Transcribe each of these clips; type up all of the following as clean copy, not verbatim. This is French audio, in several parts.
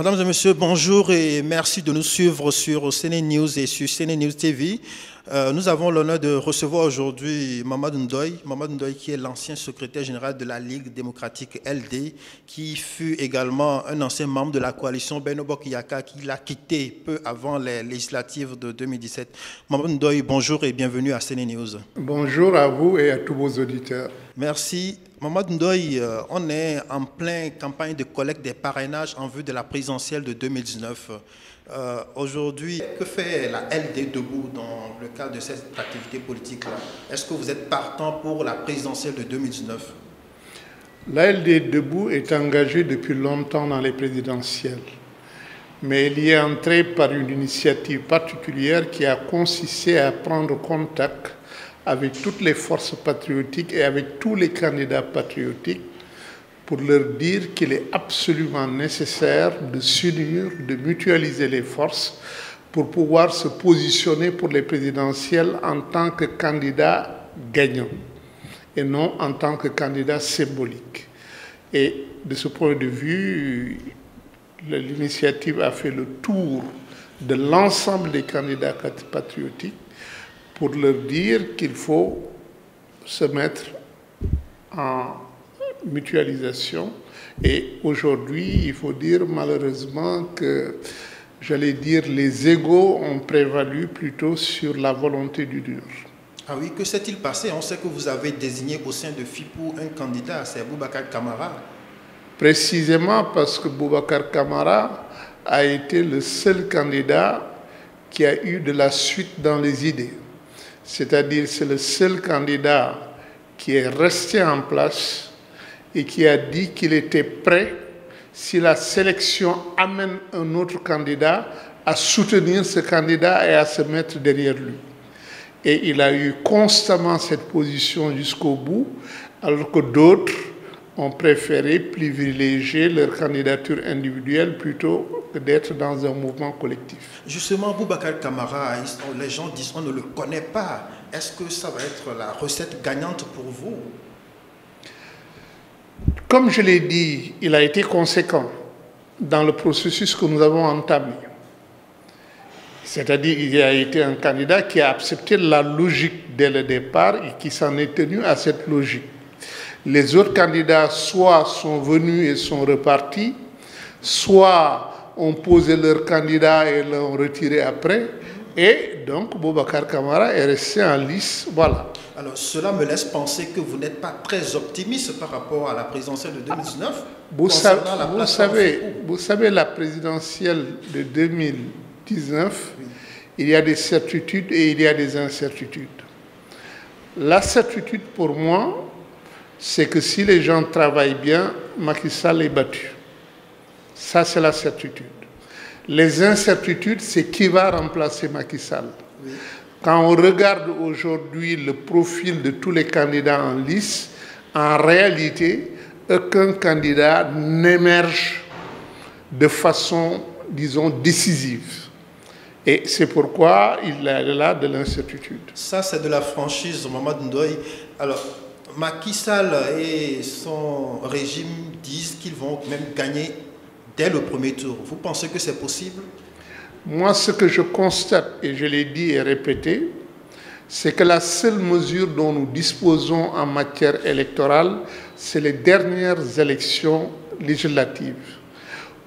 Mesdames et messieurs, bonjour et merci de nous suivre sur CNews et sur CNews TV. Nous avons l'honneur de recevoir aujourd'hui Mamadou Ndoye. Mamadou Ndoye qui est l'ancien secrétaire général de la Ligue démocratique LD, qui fut également un ancien membre de la coalition Benno Bokk Yakaar, qui l'a quitté peu avant les législatives de 2017. Mamadou Ndoye, bonjour et bienvenue à CNews. Bonjour à vous et à tous vos auditeurs. Merci. Mamadou Ndoye, on est en pleine campagne de collecte des parrainages en vue de la présidentielle de 2019. Aujourd'hui, que fait la LD Debout dans le cadre de cette activité politique-là? Est-ce que vous êtes partant pour la présidentielle de 2019? La LD Debout est engagée depuis longtemps dans les présidentielles, mais elle y est entrée par une initiative particulière qui a consisté à prendre contact avec toutes les forces patriotiques et avec tous les candidats patriotiques pour leur dire qu'il est absolument nécessaire de s'unir, de mutualiser les forces pour pouvoir se positionner pour les présidentielles en tant que candidat gagnant et non en tant que candidat symbolique. Et de ce point de vue, l'initiative a fait le tour de l'ensemble des candidats patriotiques pour leur dire qu'il faut se mettre en mutualisation. Et aujourd'hui, il faut dire malheureusement que, j'allais dire, les égos ont prévalu plutôt sur la volonté du dur. Ah oui, que s'est-il passé? On sait que vous avez désigné au sein de FIPO un candidat, c'est Boubacar Camara. Précisément parce que Boubacar Camara a été le seul candidat qui a eu de la suite dans les idées. C'est-à-dire c'est le seul candidat qui est resté en place et qui a dit qu'il était prêt, si la sélection amène un autre candidat, à soutenir ce candidat et à se mettre derrière lui. Et il a eu constamment cette position jusqu'au bout, alors que d'autres ont préféré privilégier leur candidature individuelle plutôt que d'être dans un mouvement collectif. Justement, Boubacar Camara, les gens disent qu'on ne le connaît pas. Est-ce que ça va être la recette gagnante pour vous? Comme je l'ai dit, il a été conséquent dans le processus que nous avons entamé. C'est-à-dire qu'il a été un candidat qui a accepté la logique dès le départ et qui s'en est tenu à cette logique. Les autres candidats soit sont venus et sont repartis, soit ont posé leur candidat et l'ont retiré après. Et donc, Boubacar Camara est resté en lice. Voilà. Alors, cela me laisse penser que vous n'êtes pas très optimiste par rapport à la présidentielle de 2019. Vous savez, la présidentielle de 2019, oui, il y a des certitudes et il y a des incertitudes. La certitude pour moi, c'est que si les gens travaillent bien, Macky Sall est battu. Ça, c'est la certitude. Les incertitudes, c'est qui va remplacer Macky Sall. Oui. Quand on regarde aujourd'hui le profil de tous les candidats en lice, en réalité, aucun candidat n'émerge de façon, disons, décisive. Et c'est pourquoi il y a là de l'incertitude. Ça, c'est de la franchise, Mamadou Ndoye. Alors, Macky Sall et son régime disent qu'ils vont même gagner dès le premier tour. Vous pensez que c'est possible? Moi, ce que je constate, et je l'ai dit et répété, c'est que la seule mesure dont nous disposons en matière électorale, c'est les dernières élections législatives,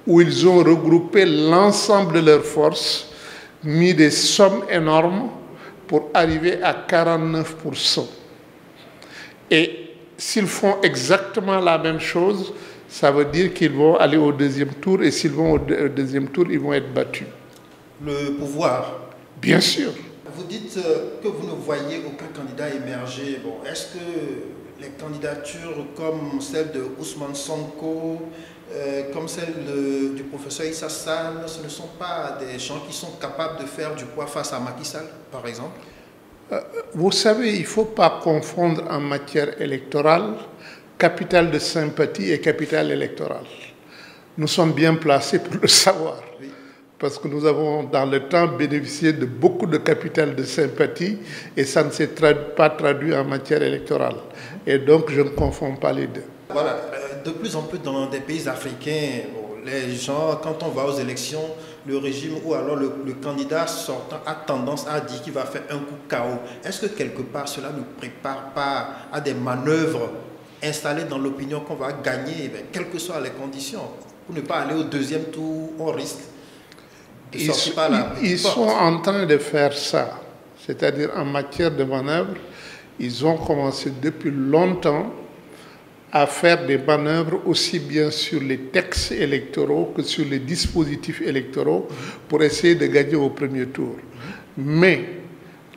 où ils ont regroupé l'ensemble de leurs forces, mis des sommes énormes pour arriver à 49%. Et s'ils font exactement la même chose, ça veut dire qu'ils vont aller au deuxième tour, et s'ils vont au deuxième tour, ils vont être battus. Le pouvoir? Bien sûr. Vous dites que vous ne voyez aucun candidat émerger. Bon, est-ce que les candidatures comme celle de Ousmane Sonko, comme celle du professeur Issa Sall, ce ne sont pas des gens qui sont capables de faire du poids face à Macky Sall, par exemple? Vous savez, il ne faut pas confondre en matière électorale capital de sympathie et capital électoral. Nous sommes bien placés pour le savoir. Oui. Parce que nous avons, dans le temps, bénéficié de beaucoup de capital de sympathie et ça ne s'est pas traduit en matière électorale. Et donc, je ne confonds pas les deux. Voilà, de plus en plus dans des pays africains, bon, les gens, quand on va aux élections, le régime ou alors le candidat sortant a tendance à dire qu'il va faire un coup KO. Est-ce que quelque part cela ne prépare pas à des manœuvres installées dans l'opinion qu'on va gagner, quelles que soient les conditions? Pour ne pas aller au deuxième tour, on risque de sortir par la porte. Ils sont en train de faire ça. C'est-à-dire en matière de manœuvre, ils ont commencé depuis longtemps à faire des manœuvres aussi bien sur les textes électoraux que sur les dispositifs électoraux pour essayer de gagner au premier tour. Mais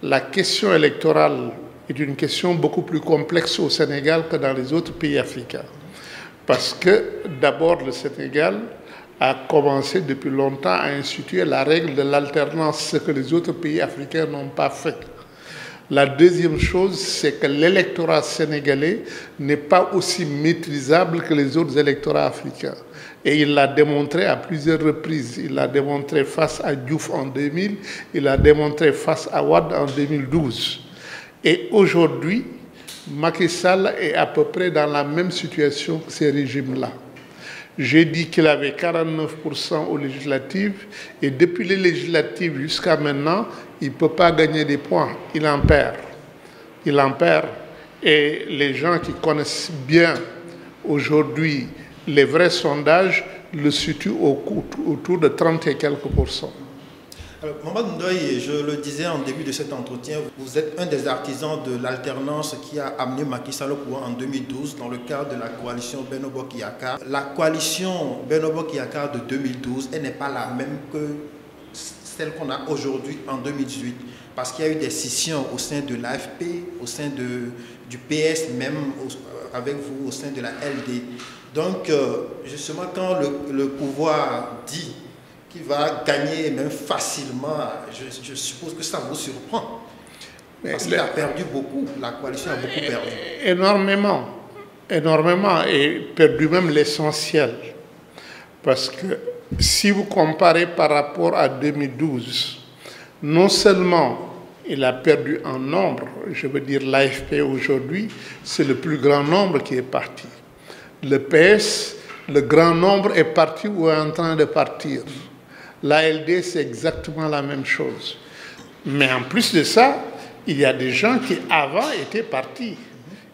la question électorale est une question beaucoup plus complexe au Sénégal que dans les autres pays africains. Parce que d'abord le Sénégal a commencé depuis longtemps à instituer la règle de l'alternance, ce que les autres pays africains n'ont pas fait. La deuxième chose, c'est que l'électorat sénégalais n'est pas aussi maîtrisable que les autres électorats africains. Et il l'a démontré à plusieurs reprises. Il l'a démontré face à Diouf en 2000, il l'a démontré face à Wade en 2012. Et aujourd'hui, Macky Sall est à peu près dans la même situation que ces régimes-là. J'ai dit qu'il avait 49% aux législatives et depuis les législatives jusqu'à maintenant, il ne peut pas gagner des points. Il en perd. Il en perd. Et les gens qui connaissent bien aujourd'hui les vrais sondages le situent autour de 30 et quelques pourcents. Alors, Mamadou Ndoye, je le disais en début de cet entretien, vous êtes un des artisans de l'alternance qui a amené Macky Sall au pouvoir en 2012 dans le cadre de la coalition Benno Bokk Yakaar. La coalition Benno Bokk Yakaar de 2012, elle n'est pas la même que celle qu'on a aujourd'hui en 2018, parce qu'il y a eu des scissions au sein de l'AFP, au sein du PS, même avec vous au sein de la LD. Donc, justement, quand le pouvoir dit qu'il va gagner même facilement, je suppose que ça vous surprend. Parce qu'il a perdu beaucoup, la coalition a beaucoup perdu. Énormément, énormément, et perdu même l'essentiel. Parce que si vous comparez par rapport à 2012, non seulement il a perdu en nombre, je veux dire l'AFP aujourd'hui, c'est le plus grand nombre qui est parti. Le PS, le grand nombre est parti ou est en train de partir. L'ALD, c'est exactement la même chose. Mais en plus de ça, il y a des gens qui avant étaient partis.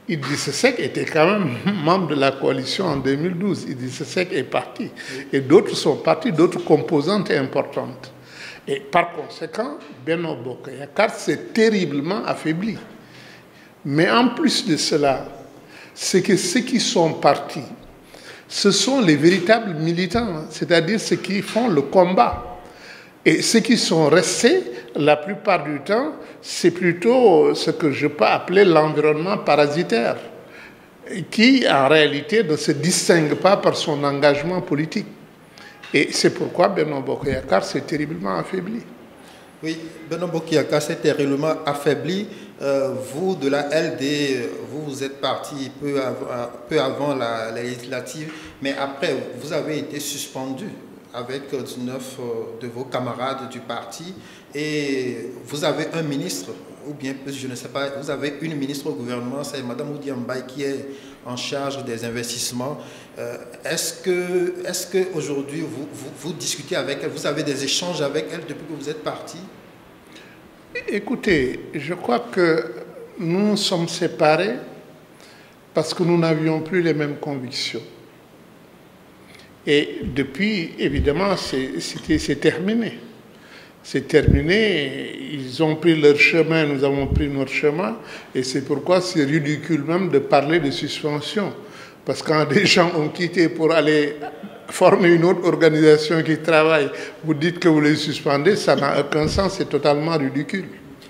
Idrissa Seck était quand même membre de la coalition en 2012. Idrissa Seck est parti. Et d'autres sont partis, d'autres composantes importantes. Et par conséquent, Benno Bokk Yakaar s'est terriblement affaibli. Mais en plus de cela, c'est que ceux qui sont partis, ce sont les véritables militants, c'est-à-dire ceux qui font le combat. Et ceux qui sont restés, la plupart du temps, c'est plutôt ce que je peux appeler l'environnement parasitaire, qui en réalité ne se distingue pas par son engagement politique. Et c'est pourquoi Benno Bokk Yakaar s'est terriblement affaibli. Oui, Benno Bokk Yakaar s'est terriblement affaibli. Vous, de la LD, vous êtes parti peu avant la législative, mais après, vous avez été suspendu avec 19 de vos camarades du parti et vous avez un ministre, ou bien je ne sais pas, vous avez une ministre au gouvernement, c'est Mme Oudi Mbaye qui est en charge des investissements. Est-ce que aujourd'hui vous discutez avec elle, vous avez des échanges avec elle depuis que vous êtes parti? Écoutez, je crois que nous nous sommes séparés parce que nous n'avions plus les mêmes convictions. Et depuis, évidemment, c'est terminé. C'est terminé, ils ont pris leur chemin, nous avons pris notre chemin, et c'est pourquoi c'est ridicule même de parler de suspension. Parce que quand des gens ont quitté pour aller former une autre organisation qui travaille, vous dites que vous les suspendez, ça n'a aucun sens, c'est totalement ridicule.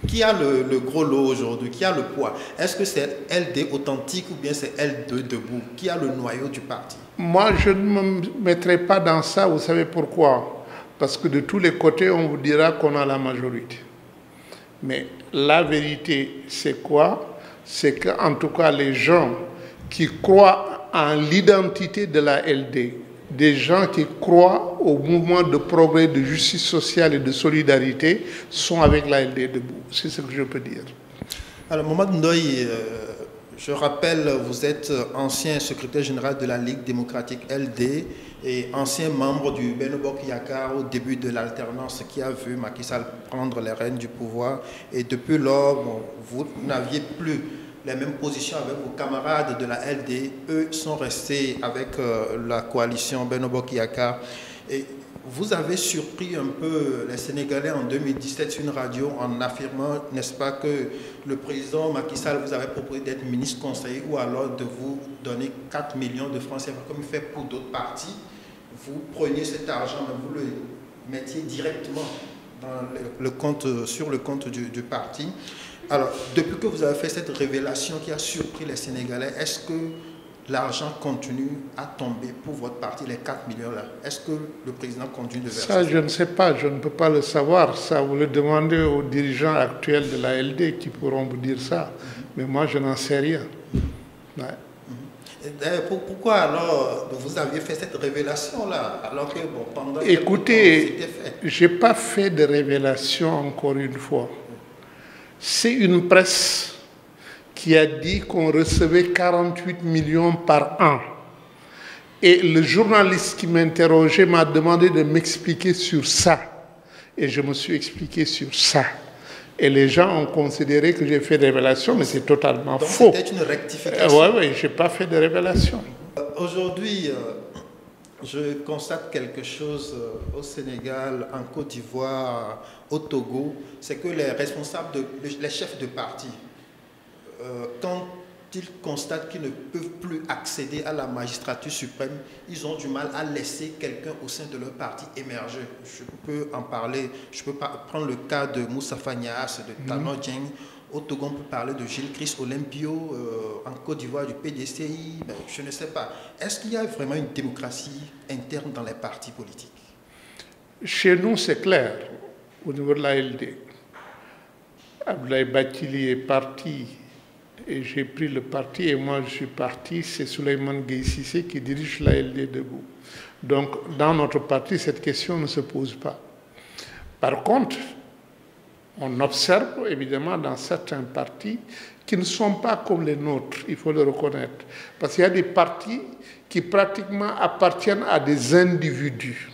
Qui a le gros lot aujourd'hui? Qui a le poids? Est-ce que c'est LD authentique ou bien c'est L2 debout? Qui a le noyau du parti? Moi, je ne me mettrai pas dans ça, vous savez pourquoi? Parce que de tous les côtés, on vous dira qu'on a la majorité. Mais la vérité, c'est quoi? C'est qu'en tout cas, les gens qui croient en l'identité de la LD, des gens qui croient au mouvement de progrès, de justice sociale et de solidarité sont avec la LD debout. C'est ce que je peux dire. Alors, Mamadou Ndoye, Je rappelle, vous êtes ancien secrétaire général de la Ligue démocratique LD et ancien membre du Benno Bokk Yakaar au début de l'alternance qui a vu Macky Sall prendre les rênes du pouvoir. Et depuis lors, bon, vous n'aviez plus les mêmes positions avec vos camarades de la LD. Eux sont restés avec la coalition Benno Bokk Yakaar. Et vous avez surpris un peu les Sénégalais en 2017 sur une radio en affirmant, n'est-ce pas, que le président Macky Sall vous avait proposé d'être ministre conseiller ou alors de vous donner 4 millions de francs CFA comme il fait pour d'autres partis. Vous preniez cet argent, mais vous le mettiez directement dans le compte, sur le compte du parti. Alors, depuis que vous avez fait cette révélation qui a surpris les Sénégalais, est-ce que l'argent continue à tomber pour votre parti, les 4 millions là? Est-ce que le président continue de verser? Ça, je ne sais pas, je ne peux pas le savoir. Ça, vous le demandez aux dirigeants actuels de la LD qui pourront vous dire ça. Mais moi, je n'en sais rien. Ouais. Pourquoi alors vous aviez fait cette révélation-là alors que bon, pendant écoutez, je n'ai pas fait de révélation encore une fois. C'est une presse qui a dit qu'on recevait 48 millions par an. Et le journaliste qui m'interrogeait m'a demandé de m'expliquer sur ça. Et je me suis expliqué sur ça. Et les gens ont considéré que j'ai fait des révélations, mais c'est totalement faux. C'était une rectification. Oui, je n'ai pas fait de révélation. Aujourd'hui, je constate quelque chose au Sénégal, en Côte d'Ivoire, au Togo, c'est que les responsables, les chefs de parti, quand ils constatent qu'ils ne peuvent plus accéder à la magistrature suprême, ils ont du mal à laisser quelqu'un au sein de leur parti émerger. Je peux en parler, je peux prendre le cas de Moustapha Niasse, de Tanor Dieng. Au Togo, on peut parler de Gilles Christ Olympio, en Côte d'Ivoire du PDCI, ben, je ne sais pas. Est-ce qu'il y a vraiment une démocratie interne dans les partis politiques? Chez nous, c'est clair, au niveau de la LD. Abdoulaye Bathily est parti et j'ai pris le parti et moi je suis parti, c'est Souleymane Gueye Cissé qui dirige la LD Debout. Donc dans notre parti, cette question ne se pose pas. Par contre, on observe évidemment dans certains partis qui ne sont pas comme les nôtres, il faut le reconnaître. Parce qu'il y a des partis qui pratiquement appartiennent à des individus,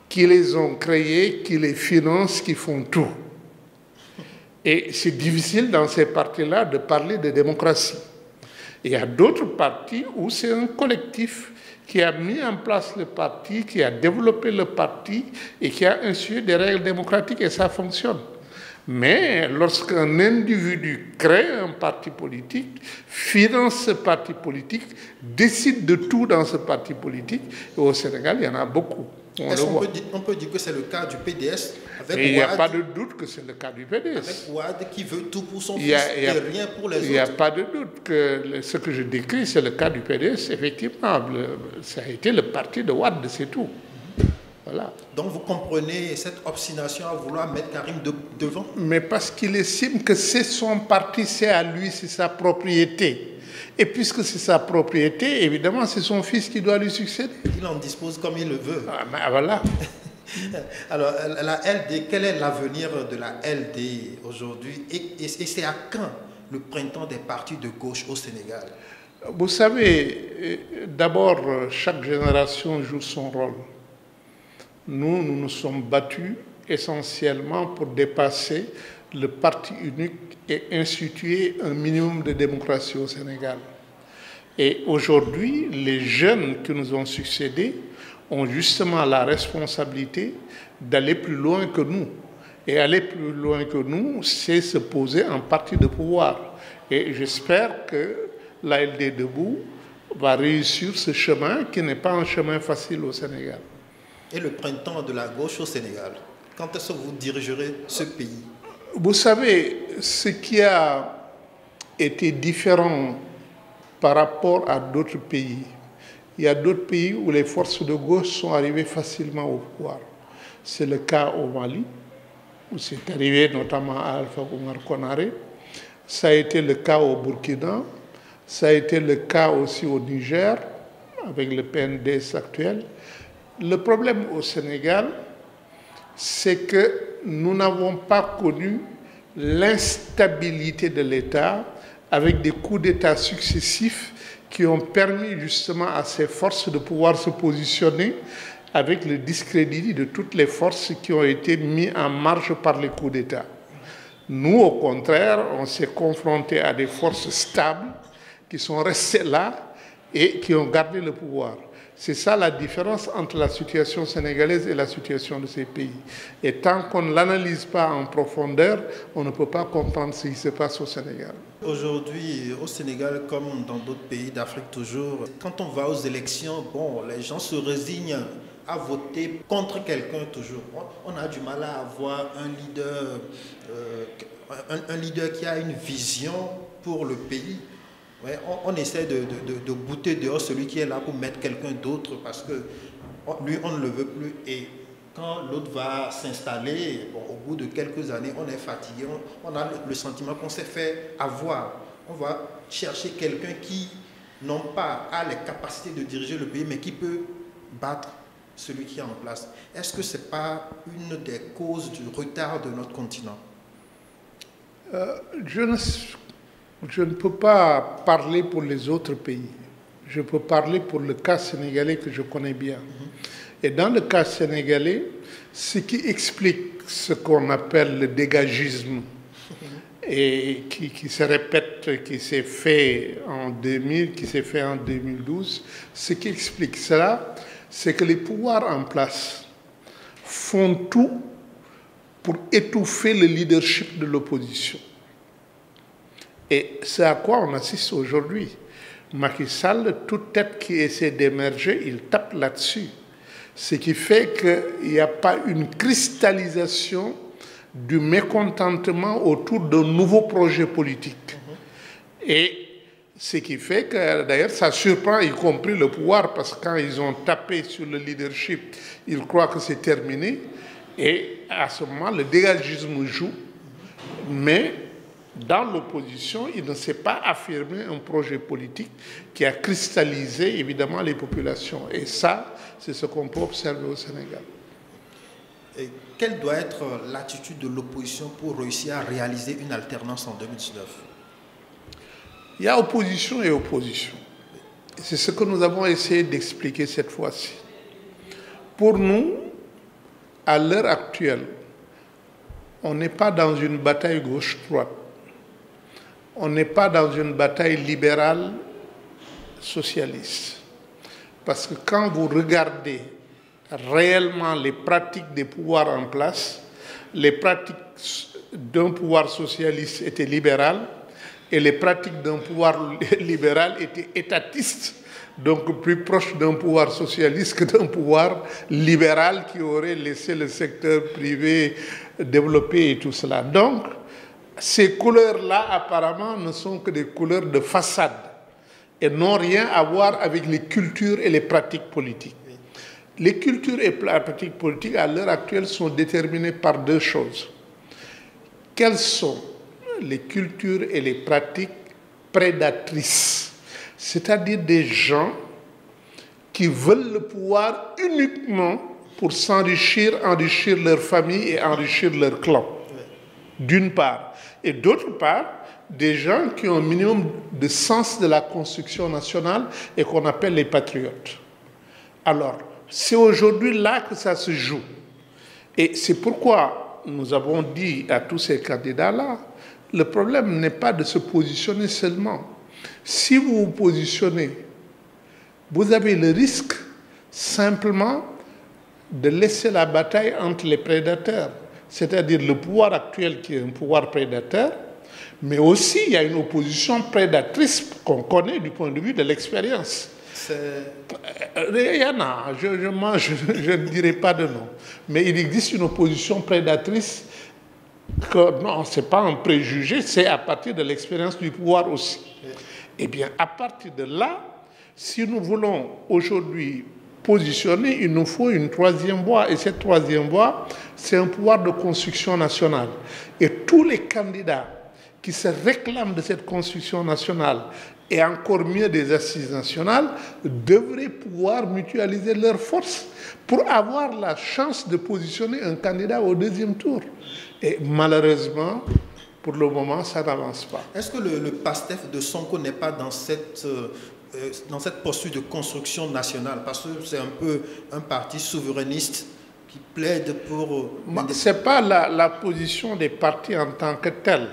qui les ont créés, qui les financent, qui font tout. Et c'est difficile dans ces partis-là de parler de démocratie. Il y a d'autres partis où c'est un collectif qui a mis en place le parti, qui a développé le parti et qui a institué des règles démocratiques et ça fonctionne. Mais lorsqu'un individu crée un parti politique, finance ce parti politique, décide de tout dans ce parti politique, et au Sénégal, il y en a beaucoup. Est-ce qu'on peut dire que c'est le cas du PDS avec et il n'y a pas de doute que c'est le cas du PDS. Avec Ouad qui veut tout pour son fils et rien pour les autres. Il n'y a pas de doute que ce que je décris, c'est le cas du PDS. Effectivement, ça a été le parti de Ouad, c'est tout. Voilà. Donc vous comprenez cette obstination à vouloir mettre Karim devant? Mais parce qu'il estime que c'est son parti, c'est à lui, c'est sa propriété. Et puisque c'est sa propriété, évidemment, c'est son fils qui doit lui succéder. Il en dispose comme il le veut. Ah, ben voilà. Alors, la LD, quel est l'avenir de la LD aujourd'hui? Et c'est à quand le printemps des partis de gauche au Sénégal? Vous savez, d'abord, chaque génération joue son rôle. Nous nous sommes battus essentiellement pour dépasser le parti unique et instituer un minimum de démocratie au Sénégal. Et aujourd'hui, les jeunes qui nous ont succédé ont justement la responsabilité d'aller plus loin que nous. Et aller plus loin que nous, c'est se poser en parti de pouvoir. Et j'espère que la LD Debout va réussir ce chemin qui n'est pas un chemin facile au Sénégal. Et le printemps de la gauche au Sénégal, quand est-ce que vous dirigerez ce pays? Vous savez, ce qui a été différent par rapport à d'autres pays, il y a d'autres pays où les forces de gauche sont arrivées facilement au pouvoir. C'est le cas au Mali, où c'est arrivé notamment à Alpha Oumar Konaré. Ça a été le cas au Burkina. Ça a été le cas aussi au Niger, avec le PNDS actuel. Le problème au Sénégal, c'est que nous n'avons pas connu l'instabilité de l'État avec des coups d'État successifs qui ont permis justement à ces forces de pouvoir se positionner avec le discrédit de toutes les forces qui ont été mises en marche par les coups d'État. Nous, au contraire, on s'est confrontés à des forces stables qui sont restées là et qui ont gardé le pouvoir. C'est ça la différence entre la situation sénégalaise et la situation de ces pays. Et tant qu'on ne l'analyse pas en profondeur, on ne peut pas comprendre ce qui se passe au Sénégal. Aujourd'hui, au Sénégal, comme dans d'autres pays d'Afrique toujours, quand on va aux élections, bon, les gens se résignent à voter contre quelqu'un toujours. On a du mal à avoir un leader qui a une vision pour le pays. Ouais, on essaie de bouter dehors celui qui est là pour mettre quelqu'un d'autre parce que lui, on ne le veut plus. Et quand l'autre va s'installer, bon, au bout de quelques années, on est fatigué, on a le sentiment qu'on s'est fait avoir. On va chercher quelqu'un qui, non pas a les capacités de diriger le pays, mais qui peut battre celui qui est en place. Est-ce que ce n'est pas une des causes du retard de notre continent? Je ne peux pas parler pour les autres pays. Je peux parler pour le cas sénégalais que je connais bien. Et dans le cas sénégalais, ce qui explique ce qu'on appelle le dégagisme et qui se répète, qui s'est fait en 2000, qui s'est fait en 2012, ce qui explique cela, c'est que les pouvoirs en place font tout pour étouffer le leadership de l'opposition. Et c'est à quoi on assiste aujourd'hui. Macky Sall, toute tête qui essaie d'émerger, il tape là-dessus. Ce qui fait qu'il n'y a pas une cristallisation du mécontentement autour d'un nouveau projet politique. Et ce qui fait que, d'ailleurs, ça surprend y compris le pouvoir, parce que quand ils ont tapé sur le leadership, ils croient que c'est terminé. Et à ce moment, le dégagisme joue. Mais dans l'opposition, il ne s'est pas affirmé un projet politique qui a cristallisé évidemment les populations. Et ça, c'est ce qu'on peut observer au Sénégal. Et quelle doit être l'attitude de l'opposition pour réussir à réaliser une alternance en 2019? Il y a opposition et opposition. C'est ce que nous avons essayé d'expliquer cette fois-ci. Pour nous, à l'heure actuelle, on n'est pas dans une bataille gauche-droite. On n'est pas dans une bataille libérale socialiste. Parce que quand vous regardez réellement les pratiques des pouvoirs en place, les pratiques d'un pouvoir socialiste étaient libérales et les pratiques d'un pouvoir libéral étaient étatistes, donc plus proches d'un pouvoir socialiste que d'un pouvoir libéral qui aurait laissé le secteur privé développer et tout cela. Donc, ces couleurs-là, apparemment, ne sont que des couleurs de façade et n'ont rien à voir avec les cultures et les pratiques politiques. Les cultures et les pratiques politiques, à l'heure actuelle, sont déterminées par deux choses. Quelles sont les cultures et les pratiques prédatrices? C'est-à-dire des gens qui veulent le pouvoir uniquement pour s'enrichir, enrichir leur famille et enrichir leur clan, d'une part. Et d'autre part, des gens qui ont un minimum de sens de la construction nationale et qu'on appelle les patriotes. Alors, c'est aujourd'hui là que ça se joue. Et c'est pourquoi nous avons dit à tous ces candidats-là, le problème n'est pas de se positionner seulement. Si vous vous positionnez, vous avez le risque simplement de laisser la bataille entre les prédateurs, c'est-à-dire le pouvoir actuel qui est un pouvoir prédateur, mais aussi il y a une opposition prédatrice qu'on connaît du point de vue de l'expérience. Il y en a, je ne dirai pas de nom, mais il existe une opposition prédatrice que non, ce n'est pas un préjugé, c'est à partir de l'expérience du pouvoir aussi. Eh bien, à partir de là, si nous voulons aujourd'hui positionner, il nous faut une troisième voie. Et cette troisième voie, c'est un pouvoir de construction nationale. Et tous les candidats qui se réclament de cette construction nationale, et encore mieux des assises nationales, devraient pouvoir mutualiser leurs forces pour avoir la chance de positionner un candidat au deuxième tour. Et malheureusement, Pour le moment, ça n'avance pas. Est-ce que le PASTEF de Sonko n'est pas dans cette posture de construction nationale? Parce que c'est un peu un parti souverainiste qui plaide pour... Ce n'est pas la position des partis en tant que telle.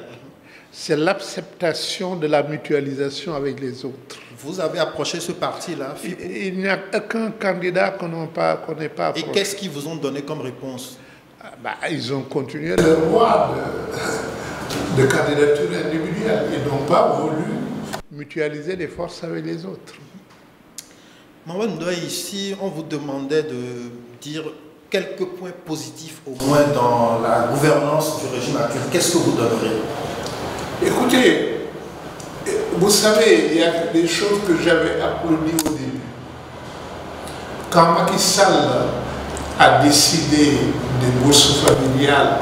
C'est l'acceptation de la mutualisation avec les autres. Vous avez approché ce parti-là? Il n'y a aucun candidat qu'on n'ait pas approché. Et qu'est-ce qu'ils vous ont donné comme réponse? Ils ont continué leur voie de candidature individuelle. Ils n'ont pas voulu mutualiser les forces avec les autres. Maman Ndoye, ici, on vous demandait de dire quelques points positifs au moins dans la gouvernance du régime actuel. Qu'est-ce que vous donneriez? Écoutez, vous savez, il y a des choses que j'avais applaudies au début. Quand Macky Sall a décidé des bourses familiales,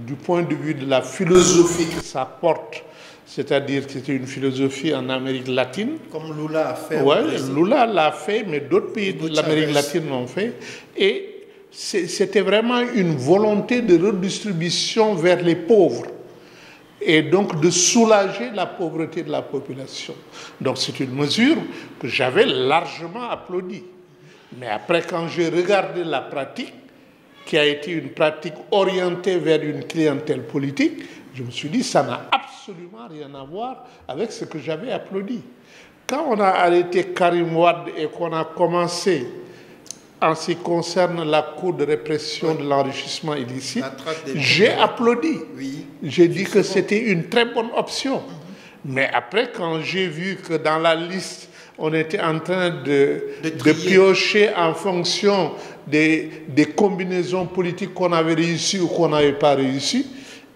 du point de vue de la philosophie que ça porte, c'est-à-dire que c'était une philosophie en Amérique latine. Comme Lula a fait. Oui, Lula l'a fait, mais d'autres pays de l'Amérique latine l'ont fait. Et c'était vraiment une volonté de redistribution vers les pauvres et donc de soulager la pauvreté de la population. Donc c'est une mesure que j'avais largement applaudie. Mais après, quand j'ai regardé la pratique, qui a été une pratique orientée vers une clientèle politique, je me suis dit, ça n'a absolument rien à voir avec ce que j'avais applaudi. Quand on a arrêté Karim Wade et qu'on a commencé, en ce qui concerne la Cour de répression de l'enrichissement illicite, j'ai applaudi. Oui. J'ai dit que c'était une très bonne option. Mais après, quand j'ai vu que dans la liste, on était en train de piocher en fonction des combinaisons politiques qu'on avait réussies ou qu'on n'avait pas réussies,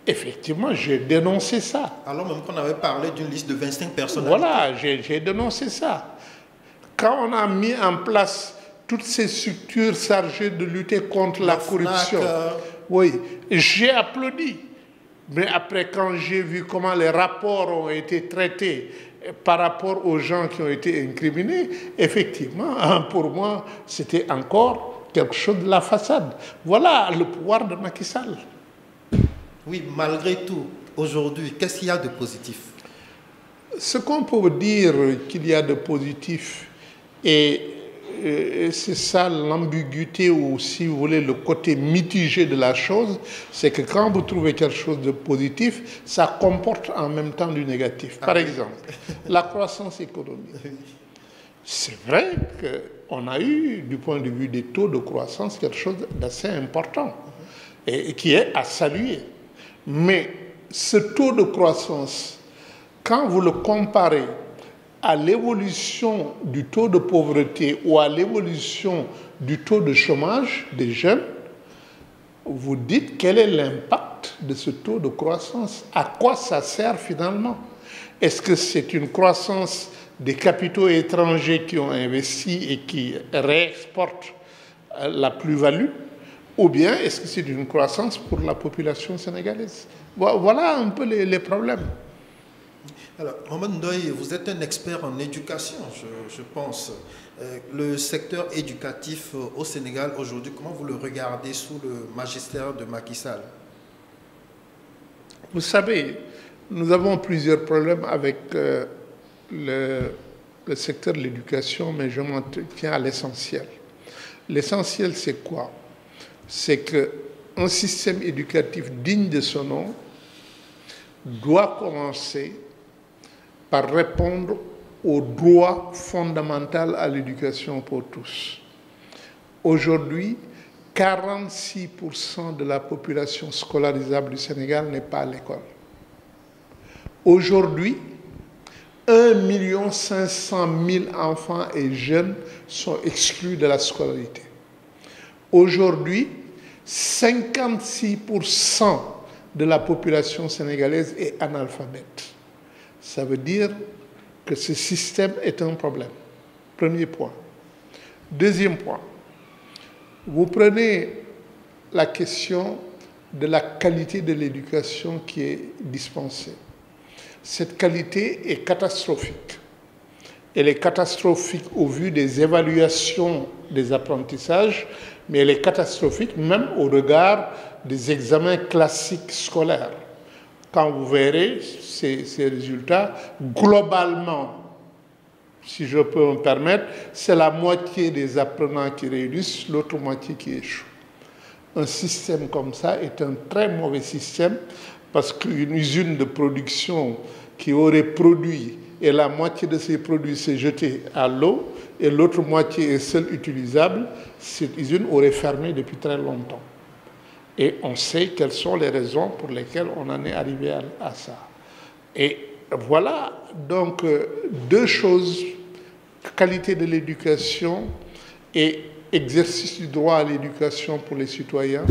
effectivement, j'ai dénoncé ça. Alors même qu'on avait parlé d'une liste de 25 personnes. Voilà, j'ai dénoncé ça. Quand on a mis en place toutes ces structures chargées de lutter contre la corruption, oui, j'ai applaudi. Mais après, quand j'ai vu comment les rapports ont été traités par rapport aux gens qui ont été incriminés, effectivement, pour moi, c'était encore quelque chose de la façade. Voilà le pouvoir de Macky Sall. Oui, malgré tout, aujourd'hui, qu'est-ce qu'il y a de positif? Ce qu'on peut dire qu'il y a de positif, et c'est ça l'ambiguïté ou, si vous voulez, le côté mitigé de la chose, c'est que quand vous trouvez quelque chose de positif, ça comporte en même temps du négatif. Par exemple, la croissance économique. C'est vrai qu'on a eu, du point de vue des taux de croissance, quelque chose d'assez important et qui est à saluer. Mais ce taux de croissance, quand vous le comparez à l'évolution du taux de pauvreté ou à l'évolution du taux de chômage des jeunes, vous dites quel est l'impact de ce taux de croissance? À quoi ça sert finalement? Est-ce que c'est une croissance des capitaux étrangers qui ont investi et qui réexportent la plus-value? Ou bien est-ce que c'est une croissance pour la population sénégalaise? Voilà un peu les problèmes. Alors, Maman Ndoye, vous êtes un expert en éducation, je pense. Le secteur éducatif au Sénégal aujourd'hui, comment vous le regardez sous le magistère de Macky Sall? Vous savez, nous avons plusieurs problèmes avec le secteur de l'éducation, mais je m'en tiens à l'essentiel. L'essentiel, c'est quoi? C'est qu'un système éducatif digne de son nom doit commencer par répondre au droit fondamental à l'éducation pour tous. Aujourd'hui, 46% de la population scolarisable du Sénégal n'est pas à l'école. Aujourd'hui, 1 500 000 enfants et jeunes sont exclus de la scolarité. Aujourd'hui, 56% de la population sénégalaise est analphabète. Ça veut dire que ce système est un problème. Premier point. Deuxième point. Vous prenez la question de la qualité de l'éducation qui est dispensée. Cette qualité est catastrophique. Elle est catastrophique au vu des évaluations des apprentissages, mais elle est catastrophique même au regard des examens classiques scolaires. Quand vous verrez ces résultats, globalement, si je peux me permettre, c'est la moitié des apprenants qui réussissent, l'autre moitié qui échouent. Un système comme ça est un très mauvais système parce qu'une usine de production qui aurait produit et la moitié de ces produits s'est jetée à l'eau et l'autre moitié est seule utilisable, cette usine aurait fermé depuis très longtemps. Et on sait quelles sont les raisons pour lesquelles on en est arrivé à ça. Et voilà donc deux choses, qualité de l'éducation et exercice du droit à l'éducation pour les citoyens,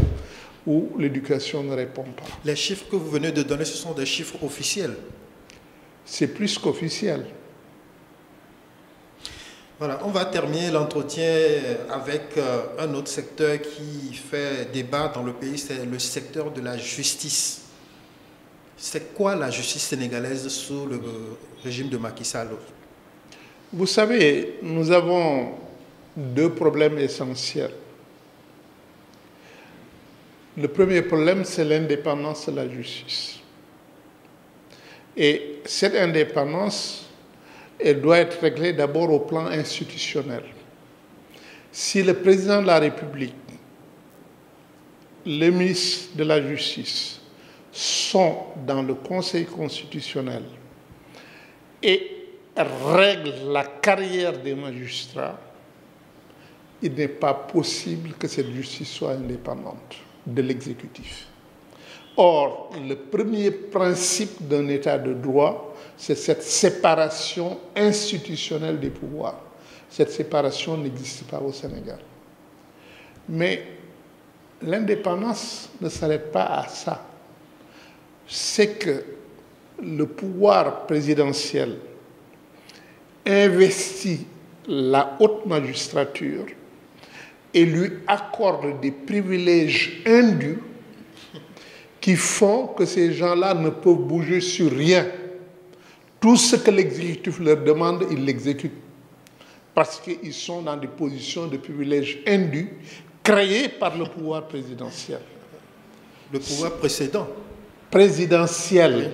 où l'éducation ne répond pas. Les chiffres que vous venez de donner, ce sont des chiffres officiels. C'est plus qu'officiel. Voilà, on va terminer l'entretien avec un autre secteur qui fait débat dans le pays, c'est le secteur de la justice. C'est quoi la justice sénégalaise sous le régime de Macky Sall? Vous savez, nous avons deux problèmes essentiels. Le premier problème, c'est l'indépendance de la justice. Et cette indépendance, elle doit être réglée d'abord au plan institutionnel. Si le président de la République, le ministre de la Justice sont dans le Conseil constitutionnel et règlent la carrière des magistrats, il n'est pas possible que cette justice soit indépendante de l'exécutif. Or, le premier principe d'un État de droit, c'est cette séparation institutionnelle des pouvoirs. Cette séparation n'existe pas au Sénégal. Mais l'indépendance ne s'arrête pas à ça. C'est que le pouvoir présidentiel investit la haute magistrature et lui accorde des privilèges indus qui font que ces gens-là ne peuvent bouger sur rien. Tout ce que l'exécutif leur demande, ils l'exécutent. Parce qu'ils sont dans des positions de privilèges indus créés par le pouvoir présidentiel. Le pouvoir précédent? Présidentiel. Oui.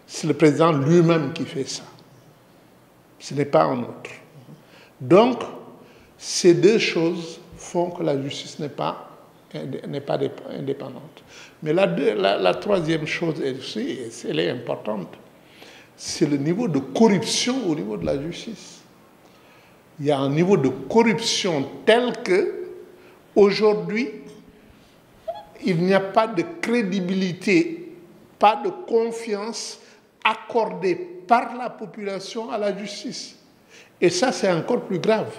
C'est le président lui-même qui fait ça. Ce n'est pas un autre. Donc, ces deux choses font que la justice n'est pas indépendante. Mais la troisième chose, elle est importante, c'est le niveau de corruption au niveau de la justice. Il y a un niveau de corruption tel que, aujourd'hui, il n'y a pas de crédibilité, pas de confiance accordée par la population à la justice. Et ça, c'est encore plus grave,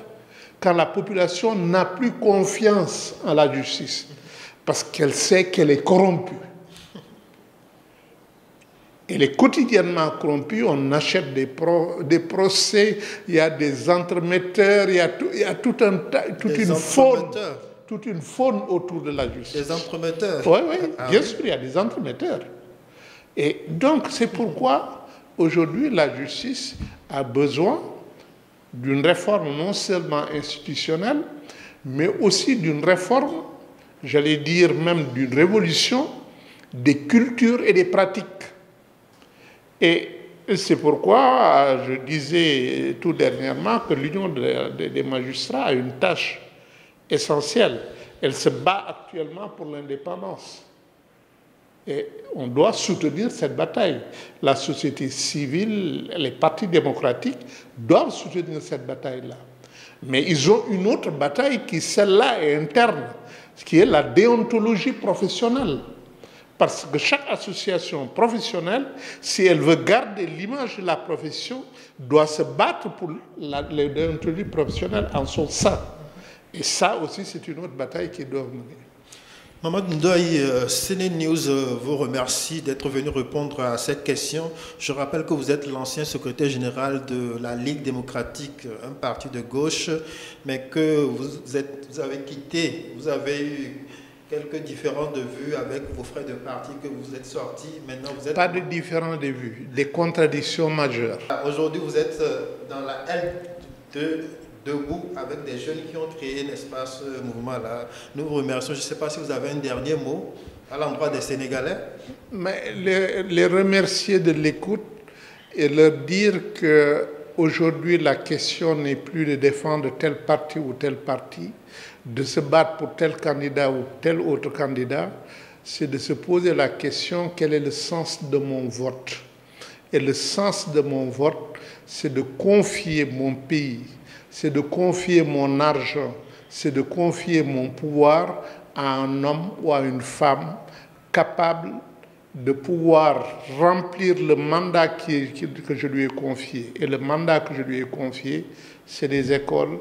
quand la population n'a plus confiance en la justice, parce qu'elle sait qu'elle est corrompue. Elle est quotidiennement corrompue, on achète des procès, il y a des entremetteurs, il y a toute une faune autour de la justice. Des entremetteurs? Oui, oui, bien sûr, il y a des entremetteurs. Et donc, c'est pourquoi, aujourd'hui, la justice a besoin d'une réforme non seulement institutionnelle, mais aussi d'une réforme, j'allais dire même d'une révolution des cultures et des pratiques. Et c'est pourquoi je disais tout dernièrement que l'Union des magistrats a une tâche essentielle. Elle se bat actuellement pour l'indépendance. Et on doit soutenir cette bataille. La société civile, les partis démocratiques doivent soutenir cette bataille-là. Mais ils ont une autre bataille qui, celle-là, est interne, qui est la déontologie professionnelle. Parce que chaque association professionnelle, si elle veut garder l'image de la profession, doit se battre pour la déontologie professionnelle en son sein. Et ça aussi, c'est une autre bataille qu'ils doivent mener. Mamadou Ndoye, CNews vous remercie d'être venu répondre à cette question. Je rappelle que vous êtes l'ancien secrétaire général de la Ligue démocratique, un parti de gauche, mais que vous avez quitté, vous avez eu quelques différends de vues avec vos frères de parti, que vous êtes sortis. Maintenant, vous êtes... Pas de différends de vues, des contradictions majeures. Aujourd'hui, vous êtes dans la L2 debout avec des jeunes qui ont créé, n'est-ce pas, ce mouvement-là. Nous vous remercions. Je ne sais pas si vous avez un dernier mot À l'endroit des Sénégalais? Mais les remercier de l'écoute et leur dire qu'aujourd'hui, la question n'est plus de défendre tel parti ou tel parti, de se battre pour tel candidat ou tel autre candidat, c'est de se poser la question, quel est le sens de mon vote? Et le sens de mon vote, c'est de confier mon pays, c'est de confier mon argent, c'est de confier mon pouvoir à un homme ou à une femme capable de pouvoir remplir le mandat que je lui ai confié. Et le mandat que je lui ai confié, c'est des écoles,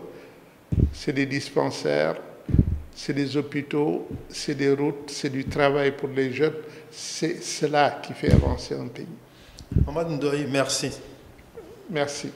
c'est des dispensaires, c'est des hôpitaux, c'est des routes, c'est du travail pour les jeunes. C'est cela qui fait avancer un pays. Mamadou Ndoye, merci. Merci.